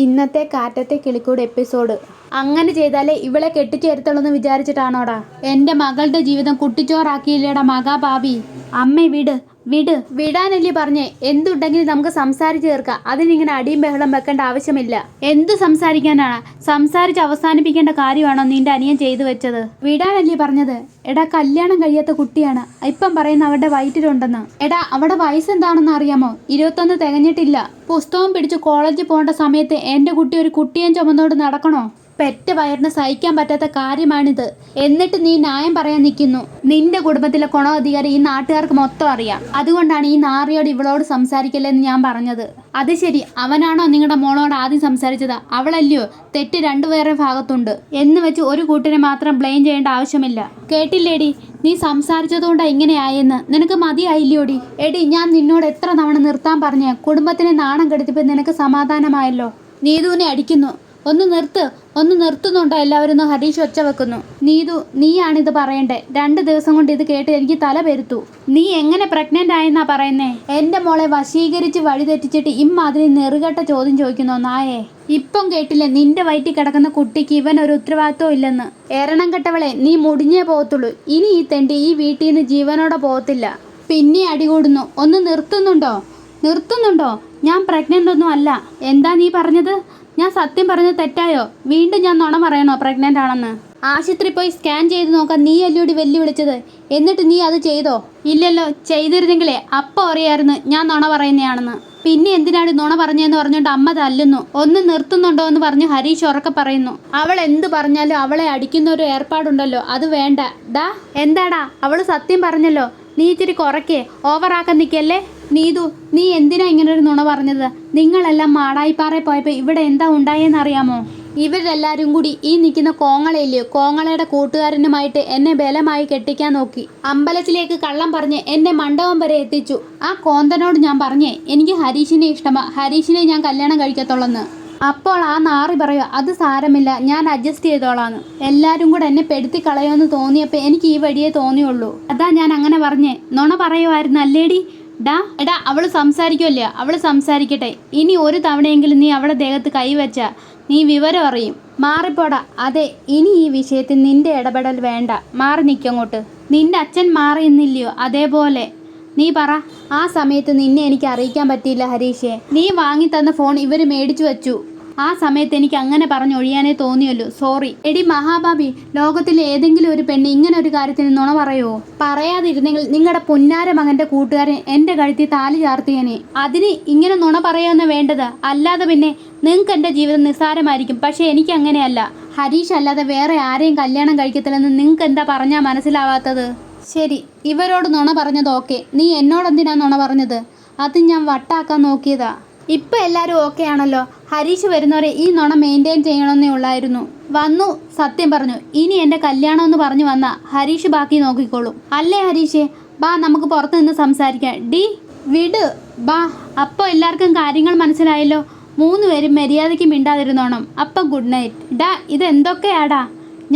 ഇന്നത്തെ കാറ്റത്തെ കിളിക്കൂട് എപ്പിസോഡ്. അങ്ങനെ ചെയ്താലേ ഇവളെ കെട്ടിച്ചേർത്തുള്ളൂ വിചാരിച്ചിട്ടാണോടാ എൻ്റെ മകളുടെ ജീവിതം കുട്ടിച്ചോറാക്കിയില്ലേടാ മഹാഭാവി. അമ്മേ വിട് വിട്. വിടാനല്ലേ പറഞ്ഞേ? എന്തുണ്ടെങ്കിലും നമുക്ക് സംസാരിച്ച് തീർക്കാം. അതിനിങ്ങനെ അടിയും ബഹളം വെക്കേണ്ട ആവശ്യമില്ല. എന്തു സംസാരിക്കാനാണ്? സംസാരിച്ച് അവസാനിപ്പിക്കേണ്ട കാര്യമാണോ നിന്റെ അനിയൻ ചെയ്തു വെച്ചത്? വിടാനല്ലേ പറഞ്ഞത്? എടാ, കല്യാണം കഴിയാത്ത കുട്ടിയാണ്. ഇപ്പം പറയുന്ന അവരുടെ വയറ്റിലുണ്ടെന്ന്. എടാ, അവിടെ വയസ്സ് എന്താണെന്ന് അറിയാമോ? 21 തികഞ്ഞിട്ടില്ല. പുസ്തകം പിടിച്ച് കോളേജിൽ പോകേണ്ട സമയത്ത് എൻ്റെ കുട്ടി ഒരു കുട്ടിയെ ചുമന്നോട് നടക്കണോ? പെറ്റ വയറിന് സഹിക്കാൻ പറ്റാത്ത കാര്യമാണിത്. എന്നിട്ട് നീ ന്യായം പറയാൻ നിൽക്കുന്നു. നിന്റെ കുടുംബത്തിലെ ഗുണാധികാരി ഈ നാട്ടുകാർക്ക് മൊത്തം അറിയാം. അതുകൊണ്ടാണ് ഈ നാറിയോട് ഇവളോട് സംസാരിക്കല്ലെന്ന് ഞാൻ പറഞ്ഞത്. അത് ശരി, അവനാണോ നിങ്ങളുടെ മോളോട് ആദ്യം സംസാരിച്ചത്? അവളല്ലയോ? തെറ്റ് രണ്ടുപേരുടെ ഭാഗത്തുണ്ട് എന്ന് വെച്ച് ഒരു കൂട്ടിനെ മാത്രം ബ്ലെയിം ചെയ്യേണ്ട ആവശ്യമില്ല. കേട്ടില്ലേടി, നീ സംസാരിച്ചതുകൊണ്ടാണ് ഇങ്ങനെ ആയെന്ന്. നിനക്ക് മതിയായില്ലോടി? എടി, ഞാൻ നിന്നോട് എത്ര തവണ നിർത്താൻ പറഞ്ഞേ? കുടുംബത്തിനെ നാണം കെടുത്തിപ്പോൾ നിനക്ക് സമാധാനമായല്ലോ. നീതുവിനെ അടിക്കുന്നു. ഒന്ന് നിർത്തുന്നുണ്ടോ എല്ലാവരും? ഹരീഷ് ഒച്ച വെക്കുന്നു. നീതു, നീയാണിത് പറയണ്ടേ? 2 ദിവസം കൊണ്ട് ഇത് കേട്ട് എനിക്ക് തല പെരുത്തു. നീ എങ്ങനെ പ്രഗ്നന്റ് ആയെന്നാ പറയുന്നേ? എൻ്റെ മോളെ വശീകരിച്ച് വഴിതെറ്റിച്ചിട്ട് ഇമ്മാതിരി നെറുകെട്ട ചോദ്യം ചോദിക്കുന്നോ നായേ? ഇപ്പം കേട്ടില്ലേ നിന്റെ വയറ്റിൽ കിടക്കുന്ന കുട്ടിക്ക് ഇവൻ ഒരു ഉത്തരവാദിത്വം ഇല്ലെന്ന്? എരണം കെട്ടവളെ, നീ മുടിഞ്ഞേ പോകത്തുള്ളൂ. ഇനി ഈ തെണ്ടി ഈ വീട്ടിൽ നിന്ന് ജീവനോടെ പോകത്തില്ല. പിന്നെ അടികൂടുന്നു. ഒന്ന് നിർത്തുന്നുണ്ടോ? ഞാൻ പ്രഗ്നന്റ് ഒന്നും അല്ല. എന്താ നീ പറഞ്ഞത്? ഞാൻ സത്യം പറഞ്ഞത് തെറ്റായോ? വീണ്ടും ഞാൻ നുണ പറയണോ പ്രഗ്നന്റ് ആണെന്ന്? ആശുപത്രി പോയി സ്കാൻ ചെയ്ത് നോക്കാൻ നീ അല്ലൂടി വെല്ലുവിളിച്ചത്. എന്നിട്ട് നീ അത് ചെയ്തോ? ഇല്ലല്ലോ. ചെയ്തിരുന്നെങ്കിലേ അപ്പം അറിയായിരുന്നു ഞാൻ നുണ പറയുന്നതാണെന്ന്. പിന്നെ എന്തിനാണ് നുണ പറഞ്ഞതെന്ന് പറഞ്ഞുകൊണ്ട് അമ്മ തല്ലുന്നു. ഒന്ന് നിർത്തുന്നുണ്ടോ എന്ന് പറഞ്ഞ് ഹരീഷ് ഉറക്കെ പറയുന്നു. അവൾ എന്ത് പറഞ്ഞാലും അവളെ അടിക്കുന്ന ഒരു ഏർപ്പാടുണ്ടല്ലോ, അത് വേണ്ട. ഡാ, എന്താടാ? അവൾ സത്യം പറഞ്ഞല്ലോ. നീ ഇച്ചിരി കുറയ്ക്കേ, ഓവറാക്കാൻ നിൽക്കല്ലേ? നീതു, നീ എന്തിനാ ഇങ്ങനൊരു നുണ പറഞ്ഞത്? നിങ്ങളെല്ലാം മാടായിപ്പാറയിൽ പോയപ്പോൾ ഇവിടെ എന്താ ഉണ്ടായെന്നറിയാമോ? ഇവരെല്ലാവരും കൂടി ഈ നിൽക്കുന്ന കോങ്ങളയില്ലയോ, കോങ്ങളയുടെ കൂട്ടുകാരനുമായിട്ട് എന്നെ ബലമായി കെട്ടിക്കാൻ നോക്കി. അമ്പലത്തിലേക്ക് കള്ളം പറഞ്ഞ് എന്നെ മണ്ഡപം വരെ എത്തിച്ചു. ആ കോന്തനോട് ഞാൻ പറഞ്ഞേ എനിക്ക് ഹരീഷിനെ ഇഷ്ടമാ, ഹരീഷിനെ ഞാൻ കല്യാണം കഴിക്കത്തുള്ളെന്ന്. അപ്പോൾ ആ നാറി പറയോ അത് സാരമില്ല, ഞാൻ അഡ്ജസ്റ്റ് ചെയ്തോളാന്ന്. എല്ലാവരും കൂടെ എന്നെ പെടുത്തി കളയുമെന്ന് തോന്നിയപ്പോൾ എനിക്ക് ഈ വഴിയേ തോന്നിയുള്ളൂ. അതാ ഞാൻ അങ്ങനെ പറഞ്ഞേ. നുണ പറയുമായിരുന്നു അല്ലേടി? എടാ, അവൾ സംസാരിക്കുമല്ലേ? അവൾ സംസാരിക്കട്ടെ. ഇനി ഒരു തവണയെങ്കിലും നീ അവളുടെ ദേഹത്ത് കൈവച്ച നീ വിവരം അറിയും. മാറിപ്പോടാ. അതെ, ഇനി ഈ വിഷയത്തിൽ നിന്റെ ഇടപെടൽ വേണ്ട. മാറി നിൽക്കങ്ങോട്ട്. നിന്റെ അച്ഛൻ മാറിയെന്നില്ലയോ? അതേപോലെ നീ പറ. ആ സമയത്ത് നിന്നെ എനിക്ക് അറിയിക്കാൻ പറ്റിയില്ല ഹരീഷേ. നീ വാങ്ങി തന്ന ഫോൺ ഇവർ മേടിച്ചു വെച്ചു. ആ സമയത്ത് എനിക്ക് അങ്ങനെ പറഞ്ഞൊഴിയാനേ തോന്നിയല്ലോ. സോറി. എടി മഹാഭാവി, ലോകത്തിലെ ഏതെങ്കിലും ഒരു പെണ്ണ് ഇങ്ങനെ ഒരു കാര്യത്തിന് നുണ പറയുമോ? പറയാതിരുന്നെങ്കിൽ നിങ്ങളുടെ പുന്നാര മകന്റെ കൂട്ടുകാരൻ എൻ്റെ കഴുത്തിൽ താലി ചാർത്തിയനെ. അതിന് ഇങ്ങനെ നുണ പറയുമെന്ന് വേണ്ടത്. അല്ലാതെ പിന്നെ നിങ്ങൾക്ക് എൻ്റെ ജീവിതം നിസ്സാരമായിരിക്കും. പക്ഷേ എനിക്ക് അങ്ങനെയല്ല. ഹരീഷ് അല്ലാതെ വേറെ ആരെയും കല്യാണം കഴിക്കത്തില്ലെന്ന് നിങ്ങൾക്ക് എന്താ പറഞ്ഞാൽ മനസ്സിലാവാത്തത്? ശരി, ഇവരോട് നുണ പറഞ്ഞത് ഓക്കെ. നീ എന്നോടെന്തിനാ നുണ പറഞ്ഞത്? അത് ഞാൻ വട്ടാക്കാൻ നോക്കിയതാ. ഇപ്പം എല്ലാവരും ഓക്കെ ആണല്ലോ. ഹരീഷ് വരുന്നവരെ ഈ നുണ മെയിൻറ്റെയിൻ ചെയ്യണമെന്നേ ഉള്ളായിരുന്നു. വന്നു, സത്യം പറഞ്ഞു. ഇനി എൻ്റെ കല്യാണം എന്ന് പറഞ്ഞു വന്നാ ഹരീഷ് ബാക്കി നോക്കിക്കോളും. അല്ലേ ഹരീഷേ? ബാ, നമുക്ക് പുറത്ത് നിന്ന് സംസാരിക്കാം. ഡി വിട്, ബാ. അപ്പോൾ എല്ലാവർക്കും കാര്യങ്ങൾ മനസ്സിലായല്ലോ. 3 പേരും മര്യാദയ്ക്ക് മിണ്ടാതിരുന്നോണം. അപ്പം ഗുഡ് നൈറ്റ്. ഡാ, ഇതെന്തൊക്കെയാടാ?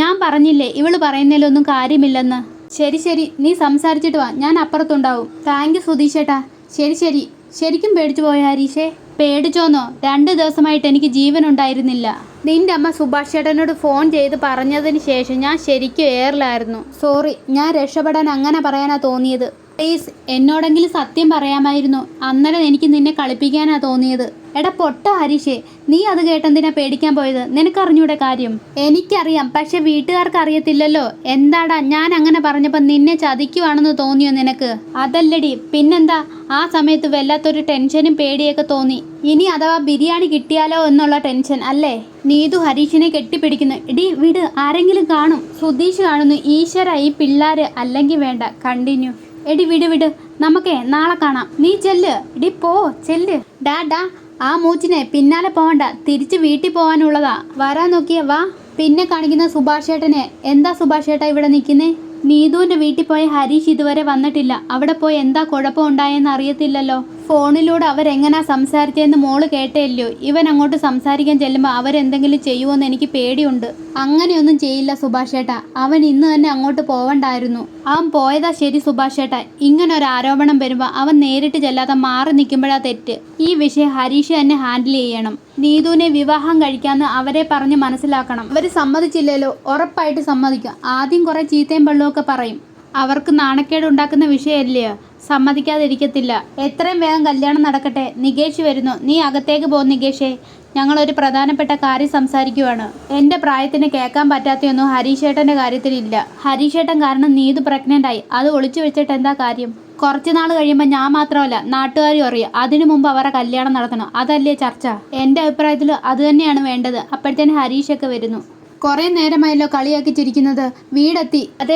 ഞാൻ പറഞ്ഞില്ലേ ഇവള് പറയുന്നതിലൊന്നും കാര്യമില്ലെന്ന്. ശരി, നീ സംസാരിച്ചിട്ട് വാ, ഞാൻ അപ്പുറത്തുണ്ടാവും. Thank you സുധീഷേട്ടാ. ശരി. ശരിക്കും പേടിച്ചു പോയോ ഹരീഷേ? പേടിച്ചോന്നോ? 2 ദിവസമായിട്ട് എനിക്ക് ജീവൻ ഉണ്ടായിരുന്നില്ല. നിന്റെ അമ്മ സുഭാഷ് ചേട്ടനോട് ഫോൺ ചെയ്ത് പറഞ്ഞതിന് ശേഷം ഞാൻ ശരിക്കും എയറിലായിരുന്നു. സോറി, ഞാൻ രക്ഷപ്പെടാൻ അങ്ങനെ പറയാനാ തോന്നിയത്. പ്ലീസ്, എന്നോടെങ്കിലും സത്യം പറയാമായിരുന്നു. അന്നേരം എനിക്ക് നിന്നെ കളിപ്പിക്കാനാ തോന്നിയത്. എടാ പൊട്ട ഹരീഷേ, നീ അത് കേട്ടെന്തിനാ പേടിക്കാൻ പോയത്? നിനക്കറിഞ്ഞൂടെ കാര്യം? എനിക്കറിയാം, പക്ഷെ വീട്ടുകാർക്ക് അറിയത്തില്ലല്ലോ. എന്താടാ, ഞാൻ അങ്ങനെ പറഞ്ഞപ്പോൾ നിന്നെ ചതിക്കുവാണെന്ന് തോന്നിയോ നിനക്ക്? അതല്ലടി, പിന്നെന്താ? ആ സമയത്ത് വല്ലാത്തൊരു ടെൻഷനും പേടിയൊക്കെ തോന്നി. ഇനി അഥവാ ബിരിയാണി കിട്ടിയാലോ എന്നുള്ള ടെൻഷൻ അല്ലേ? നീതു ഹരീഷിനെ കെട്ടിപ്പിടിക്കുന്നു. ഇടി വിട്, ആരെങ്കിലും കാണും. സുധീഷ് കാണുന്നു. ഈശ്വര, ഈ പിള്ളേര്. അല്ലെങ്കിൽ വേണ്ട, കണ്ടിന്യൂ. എടി വിട്, നമുക്കേ നാളെ കാണാം. നീ ചെല്ല്. ഇടി പോ, ചെല്ല്. ഡാ, ആ മൂച്ചിനെ പിന്നാലെ പോവണ്ട. തിരിച്ച് വീട്ടിൽ പോകാനുള്ളതാ. വരാൻ നോക്കിയ വാ. പിന്നെ കാണിക്കുന്ന സുഭാഷ് ചേട്ടനെ. എന്താ സുഭാഷ് ചേട്ടാ ഇവിടെ നിൽക്കുന്നേ? നീതുവിൻ്റെ വീട്ടിൽ പോയ ഹരീഷ് ഇതുവരെ വന്നിട്ടില്ല. അവിടെ പോയി എന്താ കുഴപ്പം ഉണ്ടായെന്ന് അറിയത്തില്ലല്ലോ. ഫോണിലൂടെ അവരെങ്ങനാ സംസാരിച്ചതെന്ന് മോള് കേട്ടല്ലോ. ഇവൻ അങ്ങോട്ട് സംസാരിക്കാൻ ചെല്ലുമ്പോൾ അവരെന്തെങ്കിലും ചെയ്യുമോയെന്ന് എനിക്ക് പേടിയുണ്ട്. അങ്ങനെയൊന്നും ചെയ്യില്ല സുഭാഷ് ചേട്ടാ. അവൻ ഇന്ന് തന്നെ അങ്ങോട്ട് പോവണ്ടായിരുന്നു. അവൻ പോയതാ ശരി സുഭാഷ് ചേട്ടാ. ഇങ്ങനെ ഒരു ആരോപണം വരുമ്പോൾ അവൻ നേരിട്ട് ചെല്ലാതെ മാറി നിൽക്കുമ്പോഴാ തെറ്റ്. ഈ വിഷയം ഹരീഷ് തന്നെ ഹാൻഡിൽ ചെയ്യണം. നീതുവിനെ വിവാഹം കഴിക്കാമെന്ന് അവരെ പറഞ്ഞ് മനസ്സിലാക്കണം. അവർ സമ്മതിച്ചില്ലല്ലോ. ഉറപ്പായിട്ട് സമ്മതിക്കും. ആദ്യം കുറെ ചീത്തയും വെള്ളമൊക്കെ പറയും. അവർക്ക് നാണക്കേട് ഉണ്ടാക്കുന്ന വിഷയമല്ലയോ. സമ്മതിക്കാതിരിക്കത്തില്ല. എത്രയും വേഗം കല്യാണം നടക്കട്ടെ. നികേഷ് വരുന്നു. നീ അകത്തേക്ക് പോ നികേഷേ. ഞങ്ങളൊരു പ്രധാനപ്പെട്ട കാര്യം സംസാരിക്കുവാണ്. എൻ്റെ പ്രായത്തിന് കേൾക്കാൻ പറ്റാത്തയൊന്നും ഹരീഷേട്ടൻ്റെ കാര്യത്തിലില്ല. ഹരീഷേട്ടൻ കാരണം നീതു പ്രഗ്നൻ്റ് ആയി. അത് ഒളിച്ചു വെച്ചിട്ട് എന്താ കാര്യം? കുറച്ച് നാൾ കഴിയുമ്പോൾ ഞാൻ മാത്രമല്ല നാട്ടുകാരും അറിയും. അതിനു മുമ്പ് അവരുടെ കല്യാണം നടത്തണം. അതല്ലേ ചർച്ച? എൻ്റെ അഭിപ്രായത്തിൽ അതുതന്നെയാണ് വേണ്ടത്. അപ്പോഴത്തേന് ഹരീഷൊക്കെ വരുന്നു. കുറേ നേരമായല്ലോ കളിയാക്കി ചിരിക്കുന്നത്. വീടെത്തി. അതെ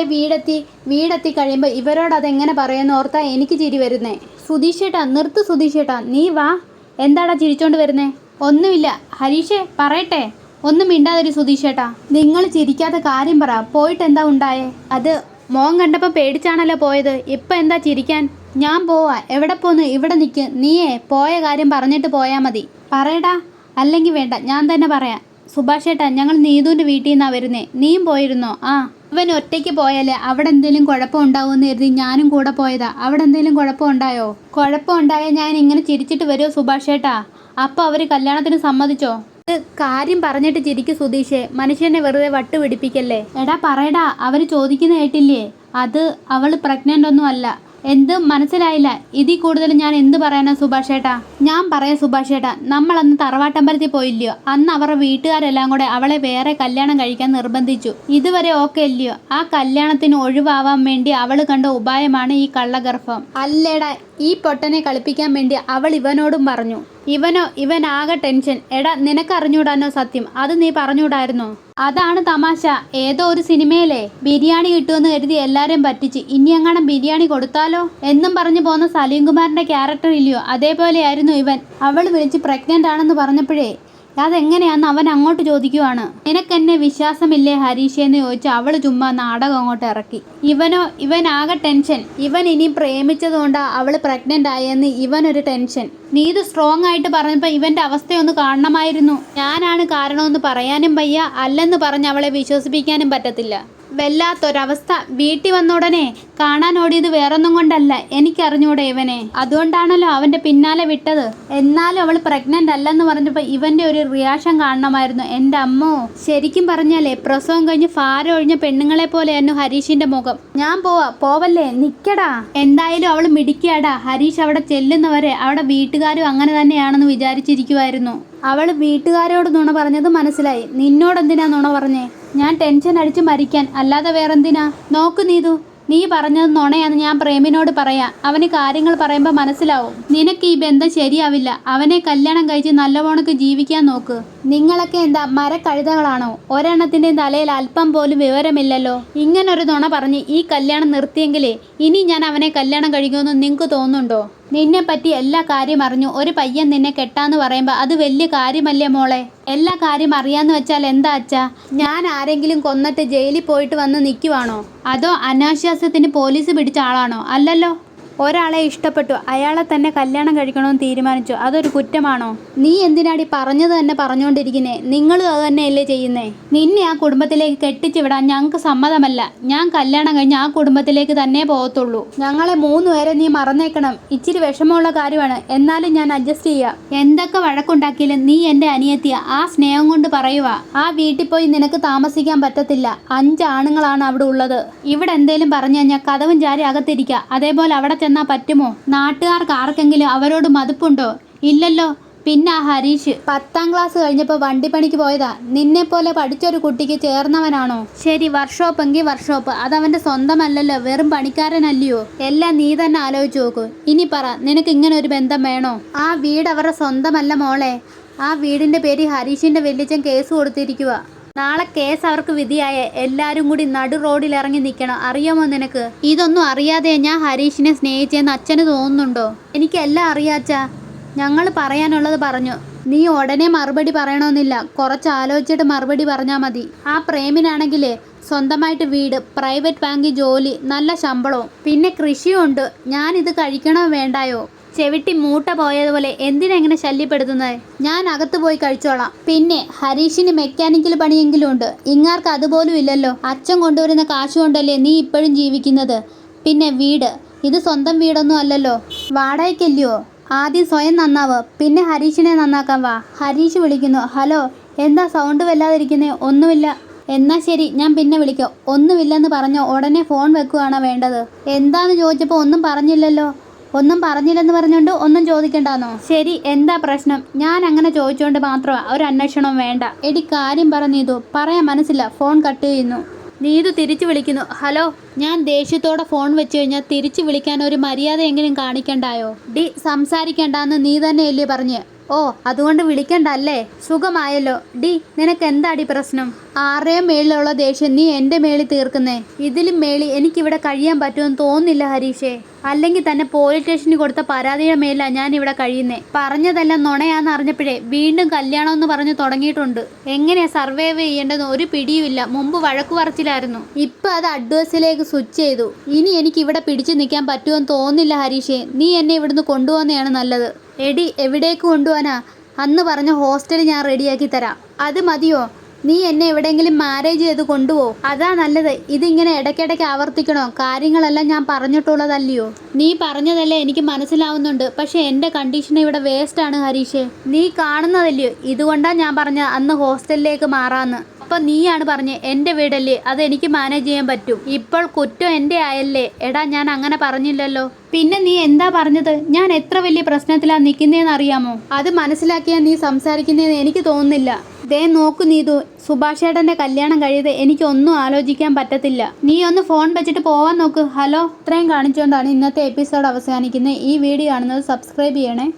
വീടെത്തി കഴിയുമ്പോൾ ഇവരോട് അതെങ്ങനെ പറയുമെന്ന് ഓർത്താ എനിക്ക് ചിരി വരുന്നേ. സുധീഷേട്ടാ നിർത്ത്. സുധീഷേട്ടാ നീ വാ. എന്താടാ ചിരിച്ചോണ്ട് വരുന്നേ? ഒന്നുമില്ല. ഹരീഷേ പറയട്ടെ. ഒന്നും മിണ്ടാതൊരു സുധീഷേട്ടാ. നിങ്ങൾ ചിരിക്കാത്ത കാര്യം പറ. പോയിട്ട് എന്താ ഉണ്ടായേ? അത് മോൻ കണ്ടപ്പോൾ പേടിച്ചാണല്ലോ പോയത്. ഇപ്പം എന്താ ചിരിക്കാൻ? ഞാൻ പോവാ. എവിടെ പോന്ന്? ഇവിടെ നിൽക്ക്. നീയേ പോയ കാര്യം പറഞ്ഞിട്ട് പോയാൽ മതി. പറയടാ. അല്ലെങ്കിൽ വേണ്ട, ഞാൻ തന്നെ പറയാം. സുഭാഷ് ചേട്ടാ ഞങ്ങൾ നീതുവിൻ്റെ വീട്ടിൽ നിന്നാണ് വരുന്നേ. നീയും പോയിരുന്നോ? ആ. ഇവൻ ഒറ്റയ്ക്ക് പോയാലേ അവിടെ എന്തെങ്കിലും കുഴപ്പമുണ്ടാവുമെന്ന് കരുതി ഞാനും കൂടെ പോയതാ. അവിടെ എന്തെങ്കിലും കുഴപ്പമുണ്ടായോ? കുഴപ്പമുണ്ടായാൽ ഞാൻ ഇങ്ങനെ ചിരിച്ചിട്ട് വരുമോ സുഭാഷ് ചേട്ടാ? അപ്പോൾ അവർ കല്യാണത്തിന് സമ്മതിച്ചോ? കാര്യം പറഞ്ഞിട്ട് ചിരിക്ക് സുധീഷേ. മനുഷ്യനെ വെറുതെ വട്ട് പിടിപ്പിക്കല്ലേ. എടാ പറയടാ. അവർ ചോദിക്കുന്ന കേട്ടില്ലേ? അത് അവൾ പ്രഗ്നൻ്റ് ഒന്നും അല്ല. എന്ത് മനസ്സിലായില്ല? ഇതിൽ കൂടുതൽ ഞാൻ എന്ത് പറയാനാ സുഭാഷ് ചേട്ടാ? ഞാൻ പറയാം സുഭാഷ് ചേട്ടാ. നമ്മളന്ന് തറവാട്ടമ്പലത്തിൽ പോയില്ലയോ? അന്ന് അവരുടെ വീട്ടുകാരെല്ലാം കൂടെ അവളെ വേറെ കല്യാണം കഴിക്കാൻ നിർബന്ധിച്ചു. ഇതുവരെ ഓക്കെ അല്ലയോ? ആ കല്യാണത്തിന് ഒഴിവാവാൻ വേണ്ടി അവൾ കണ്ട ഉപായമാണ് ഈ കള്ളഗർഭം. അല്ലേടാ, ഈ പൊട്ടനെ കളിപ്പിക്കാൻ വേണ്ടി അവൾ ഇവനോടും പറഞ്ഞു. ഇവൻ ആകെ ടെൻഷൻ. എടാ നിനക്കറിഞ്ഞൂടാനോ സത്യം? അത് നീ പറഞ്ഞൂടായിരുന്നോ? അതാണ് തമാശ. ഏതോ ഒരു സിനിമയിലെ ബിരിയാണി കിട്ടുമെന്ന് കരുതി എല്ലാവരെയും പറ്റിച്ച് ഇനി എങ്ങാനും ബിരിയാണി കൊടുത്താലോ എന്നും പറഞ്ഞു പോകുന്ന സലീം കുമാറിന്റെ ക്യാരക്ടർ ഇല്ലയോ? അതേപോലെയായിരുന്നു ഇവൻ. അവൾ വിളിച്ച് പ്രഗ്നൻ്റ് ആണെന്ന് പറഞ്ഞപ്പോഴേ അതെങ്ങനെയാന്ന് അവൻ അങ്ങോട്ട് ചോദിക്കുവാണ്. നിനക്കെന്നെ വിശ്വാസമില്ലേ ഹരീഷ് എന്ന് ചോദിച്ച് അവൾ ചുമ്മാ നാടകം അങ്ങോട്ട് ഇറക്കി. ഇവൻ ആകെ ടെൻഷൻ. ഇവൻ ഇനി പ്രേമിച്ചതുകൊണ്ടാ അവൾ പ്രഗ്നൻ്റ് ആയെന്ന് ഇവനൊരു ടെൻഷൻ. നീതു സ്ട്രോങ് ആയിട്ട് പറഞ്ഞപ്പോൾ ഇവൻ്റെ അവസ്ഥയൊന്ന് കാണണമായിരുന്നു. ഞാനാണ് കാരണമെന്ന് പറയാനും വയ്യ, അല്ലെന്ന് പറഞ്ഞ് അവളെ വിശ്വസിപ്പിക്കാനും പറ്റത്തില്ല. വല്ലാത്തൊരവസ്ഥ. വീട്ടിൽ വന്ന ഉടനെ കാണാൻ ഓടിയത് വേറൊന്നും കൊണ്ടല്ല. എനിക്കറിഞ്ഞൂടെ ഇവനെ. അതുകൊണ്ടാണല്ലോ അവൻ്റെ പിന്നാലെ വിട്ടത്. എന്നാലും അവൾ പ്രഗ്നൻ്റ് അല്ലെന്ന് പറഞ്ഞപ്പോൾ ഇവൻ്റെ ഒരു റിയാക്ഷൻ കാണണമായിരുന്നു. എൻ്റെ അമ്മോ. ശരിക്കും പറഞ്ഞാലേ പ്രസവം കഴിഞ്ഞ് ഭാരം ഒഴിഞ്ഞ പെണ്ണുങ്ങളെ പോലെയായിരുന്നു ഹരീഷിൻ്റെ മുഖം. ഞാൻ പോവല്ലേ? നിക്കടാ. എന്തായാലും അവൾ മിടിക്കാടാ. ഹരീഷ് അവിടെ ചെല്ലുന്നവരെ അവിടെ വീട്ടുകാരും അങ്ങനെ തന്നെയാണെന്ന് വിചാരിച്ചിരിക്കുമായിരുന്നു. അവൾ വീട്ടുകാരോട് നുണ പറഞ്ഞത് മനസ്സിലായി. നിന്നോടെന്തിനാ നുണ പറഞ്ഞേ? ഞാൻ ടെൻഷൻ അടിച്ച് മരിക്കാൻ, അല്ലാതെ വേറെന്തിനാ? നോക്ക് നീതു, നീ പറഞ്ഞത് നുണയാന്ന് ഞാൻ പ്രേമിനോട് പറയാം. അവന് കാര്യങ്ങൾ പറയുമ്പോൾ മനസ്സിലാവും. നിനക്ക് ഈ ബന്ധം ശരിയാവില്ല. അവനെ കല്യാണം കഴിച്ച് നല്ലവണ്ണക്ക് ജീവിക്കാൻ നോക്ക്. നിങ്ങളൊക്കെ എന്താ മരക്കഴുതകളാണോ? ഒരെണ്ണത്തിൻ്റെ തലയിൽ അല്പം പോലും വിവരമില്ലല്ലോ. ഇങ്ങനൊരു നുണ പറഞ്ഞ് ഈ കല്യാണം നിർത്തിയെങ്കിലേ ഇനി ഞാൻ അവനെ കല്യാണം കഴിക്കുമെന്ന് നിങ്ങൾക്ക് തോന്നുന്നുണ്ടോ? നിന്നെപ്പറ്റി എല്ലാ കാര്യം അറിഞ്ഞു ഒരു പയ്യൻ നിന്നെ കെട്ടാന്ന് പറയുമ്പോൾ അത് വലിയ കാര്യമല്ലേ മോളെ? എല്ലാ കാര്യം അറിയാന്ന് വെച്ചാൽ എന്താ അച്ഛാ? ഞാൻ ആരെങ്കിലും കൊന്നിട്ട് ജയിലിൽ പോയിട്ട് വന്ന് നിൽക്കുവാണോ? അതോ അനാശാസ്യത്തിന് പോലീസ് പിടിച്ച ആളാണോ? അല്ലല്ലോ. ഒരാളെ ഇഷ്ടപ്പെട്ടു, അയാളെ തന്നെ കല്യാണം കഴിക്കണമെന്ന് തീരുമാനിച്ചു. അതൊരു കുറ്റമാണോ? നീ എന്തിനാടി പറഞ്ഞത് തന്നെ പറഞ്ഞുകൊണ്ടിരിക്കുന്നേ? നിങ്ങളും അത് തന്നെയല്ലേ ചെയ്യുന്നേ? നിന്നെ ആ കുടുംബത്തിലേക്ക് കെട്ടിച്ചു വിടാൻ ഞങ്ങൾക്ക് സമ്മതമല്ല. ഞാൻ കല്യാണം കഴിഞ്ഞ് ആ കുടുംബത്തിലേക്ക് തന്നെ പോകത്തുള്ളൂ. ഞങ്ങളെ 3 പേരെ നീ മറന്നേക്കണം. ഇച്ചിരി വിഷമമുള്ള കാര്യമാണ്, എന്നാലും ഞാൻ അഡ്ജസ്റ്റ് ചെയ്യാം. എന്തൊക്കെ വഴക്കുണ്ടാക്കിയാലും നീ എൻ്റെ അനിയത്തിയ. ആ സ്നേഹം കൊണ്ട് പറയുക. ആ വീട്ടിൽ പോയി നിനക്ക് താമസിക്കാൻ പറ്റത്തില്ല. 5 ആണുങ്ങളാണ് അവിടെ ഉള്ളത്. ഇവിടെ എന്തേലും പറഞ്ഞു കഴിഞ്ഞാൽ കതവും ചാരി അകത്തിരിക്കുക. അതേപോലെ അവിടെ ചെന്നാൽ പറ്റുമോ? നാട്ടുകാർക്ക് ആർക്കെങ്കിലും അവരോട് മതിപ്പുണ്ടോ? ഇല്ലല്ലോ. പിന്നെ ആ ഹരീഷ് 10ാം ക്ലാസ് കഴിഞ്ഞപ്പോൾ വണ്ടിപ്പണിക്ക് പോയതാ. നിന്നെപ്പോലെ പഠിച്ചൊരു കുട്ടിക്ക് ചേർന്നവനാണോ? ശരി, വർക്ക്ഷോപ്പ് എങ്കിൽ വർക്ക്ഷോപ്പ്. അതവൻ്റെ സ്വന്തമല്ലല്ലോ, വെറും പണിക്കാരനല്ലയോ? എല്ലാം നീ തന്നെ ആലോചിച്ച് നോക്കൂ. ഇനി പറ, നിനക്ക് ഇങ്ങനെ ഒരു ബന്ധം വേണോ? ആ വീട് അവരുടെ സ്വന്തമല്ല മോളെ. ആ വീടിൻ്റെ പേര് ഹരീഷിൻ്റെ വല്യച്ഛൻ കേസ് കൊടുത്തിരിക്കുക. നാളെ കേസ് അവർക്ക് വിധിയായ എല്ലാവരും കൂടി നടു റോഡിൽ ഇറങ്ങി നിൽക്കണം. അറിയാമോ നിനക്ക്? ഇതൊന്നും അറിയാതെ ഞാൻ ഹരീഷിനെ സ്നേഹിച്ചെന്ന് അച്ഛന് തോന്നുന്നുണ്ടോ? എനിക്കെല്ലാം അറിയാച്ചാ. ഞങ്ങൾ പറയാനുള്ളത് പറഞ്ഞു. നീ ഉടനെ മറുപടി പറയണമെന്നില്ല. കുറച്ച് ആലോചിച്ചിട്ട് മറുപടി പറഞ്ഞാൽ മതി. ആ പ്രേമിനാണെങ്കിലേ സ്വന്തമായിട്ട് വീട്, പ്രൈവറ്റ് ബാങ്കിൽ ജോലി, നല്ല ശമ്പളവും, പിന്നെ കൃഷിയുണ്ട്. ഞാനിത് കഴിക്കണോ വേണ്ടായോ? ചെവിട്ടി മൂട്ട പോയതുപോലെ എന്തിനാ ഇങ്ങനെ ശല്യപ്പെടുത്തുന്നത്? ഞാൻ അകത്ത് പോയി കഴിച്ചോളാം. പിന്നെ ഹരീഷിന് മെക്കാനിക്കൽ പണിയെങ്കിലും ഉണ്ട്, ഇങ്ങാർക്ക് അതുപോലും ഇല്ലല്ലോ. അച്ഛൻ കൊണ്ടുവരുന്ന കാശ് കൊണ്ടല്ലേ നീ ഇപ്പോഴും ജീവിക്കുന്നത്. പിന്നെ വീട്, ഇത് സ്വന്തം വീടൊന്നും അല്ലല്ലോ, വാടകയ്ക്കല്ലയോ. ആദ്യം സ്വയം നന്നാവ്, പിന്നെ ഹരീഷിനെ നന്നാക്കാൻ വാ. ഹരീഷ് വിളിക്കുന്നു. ഹലോ, എന്താ സൗണ്ട് വല്ലാതിരിക്കുന്നേ? ഒന്നുമില്ല. എന്നാ ശരി, ഞാൻ പിന്നെ വിളിക്കാം. ഒന്നുമില്ലെന്ന് പറഞ്ഞോ ഉടനെ ഫോൺ വെക്കുകയാണോ വേണ്ടത്? എന്താന്ന് ചോദിച്ചപ്പോൾ ഒന്നും പറഞ്ഞില്ലല്ലോ. ഒന്നും പറഞ്ഞില്ലെന്ന് പറഞ്ഞുകൊണ്ട് ഒന്നും ചോദിക്കണ്ടാന്നോ? ശരി, എന്താ പ്രശ്നം? ഞാൻ അങ്ങനെ ചോദിച്ചുകൊണ്ട് മാത്രമാ, ഒരു അന്വേഷണവും വേണ്ട. എടി കാര്യം പറ നീതു. പറയാൻ മനസ്സില്ല. ഫോൺ കട്ട് ചെയ്യുന്നു. നീതു തിരിച്ചു വിളിക്കുന്നു. ഹലോ. ഞാൻ ദേഷ്യത്തോടെ ഫോൺ വെച്ച് കഴിഞ്ഞാൽ തിരിച്ചു വിളിക്കാൻ ഒരു മര്യാദയെങ്കിലും കാണിക്കണ്ടായോ? ഡി സംസാരിക്കണ്ടെന്ന് നീ തന്നെയല്ലേ പറഞ്ഞ്? ഓ, അതുകൊണ്ട് വിളിക്കണ്ടല്ലേ? സുഖമായല്ലോ. ഡി നിനക്ക് എന്താടി പ്രശ്നം? ആരുടെയും മേളിലുള്ള ദേഷ്യം നീ എൻ്റെ മേളിൽ തീർക്കുന്നേ. ഇതിലും മേളി എനിക്കിവിടെ കഴിയാൻ പറ്റുമെന്ന് തോന്നുന്നില്ല ഹരീഷേ. അല്ലെങ്കിൽ തന്നെ പോലീസ് സ്റ്റേഷനിൽ കൊടുത്ത പരാതിയുടെ മേലാണ് ഞാൻ ഇവിടെ കഴിയുന്നേ. പറഞ്ഞതെല്ലാം നുണയാന്ന് അറിഞ്ഞപ്പോഴേ വീണ്ടും കല്യാണം എന്ന് പറഞ്ഞു തുടങ്ങിയിട്ടുണ്ട്. എങ്ങനെയാ സർവൈവ് ചെയ്യേണ്ടതെന്ന് ഒരു പിടിയുമില്ല. മുമ്പ് വഴക്കു പറച്ചിലായിരുന്നു, ഇപ്പൊ അത് അഡ്വൈസിലേക്ക് സ്വിച്ച് ചെയ്തു. ഇനി എനിക്ക് ഇവിടെ പിടിച്ചു നിൽക്കാൻ പറ്റുമെന്ന് തോന്നുന്നില്ല ഹരീഷേ. നീ എന്നെ ഇവിടുന്ന് കൊണ്ടുപോകുന്നതാണ് നല്ലത്. എടി എവിടേക്ക് കൊണ്ടുപോകാനാ? അന്ന് പറഞ്ഞ ഹോസ്റ്റൽ ഞാൻ റെഡിയാക്കി തരാം. അത് മതിയോ? നീ എന്നെ എവിടെയെങ്കിലും മാരേജ് ചെയ്ത് കൊണ്ടുപോകും, അതാ നല്ലത്. ഇതിങ്ങനെ ഇടയ്ക്കിടയ്ക്ക് ആവർത്തിക്കണോ? കാര്യങ്ങളെല്ലാം ഞാൻ പറഞ്ഞിട്ടുള്ളതല്ലയോ? നീ പറഞ്ഞതല്ലേ എനിക്ക് മനസ്സിലാവുന്നുണ്ട്. പക്ഷെ എൻ്റെ കണ്ടീഷൻ ഇവിടെ വേസ്റ്റ് ആണ് ഹരീഷേ. നീ കാണുന്നതല്ലയോ, ഇതുകൊണ്ടാണ് ഞാൻ പറഞ്ഞ അന്ന് ഹോസ്റ്റലിലേക്ക് മാറാന്ന്. അപ്പം നീയാണ് പറഞ്ഞേ എൻ്റെ വീടല്ലേ, അതെനിക്ക് മാനേജ് ചെയ്യാൻ പറ്റും. ഇപ്പോൾ കുറ്റം എൻ്റെ ആയല്ലേ? എടാ ഞാൻ അങ്ങനെ പറഞ്ഞില്ലല്ലോ. പിന്നെ നീ എന്താ പറഞ്ഞത്? ഞാൻ എത്ര വലിയ പ്രശ്നത്തിലാണ് നിൽക്കുന്നതെന്ന് അറിയാമോ? അത് മനസ്സിലാക്കിയാൽ നീ സംസാരിക്കുന്നതെന്ന് എനിക്ക് തോന്നുന്നില്ല. ദേ നോക്കു നീതു, സുഭാഷ് ചേട്ടൻ്റെ കല്യാണം കഴിയത് എനിക്കൊന്നും ആലോചിക്കാൻ പറ്റത്തില്ല. നീ ഒന്ന് ഫോൺ വെച്ചിട്ട് പോവാൻ നോക്ക്. ഹലോ. ഇത്രയും കാണിച്ചുകൊണ്ടാണ് ഇന്നത്തെ എപ്പിസോഡ് അവസാനിക്കുന്നത്. ഈ വീഡിയോ കാണുന്നത് സബ്സ്ക്രൈബ് ചെയ്യണേ.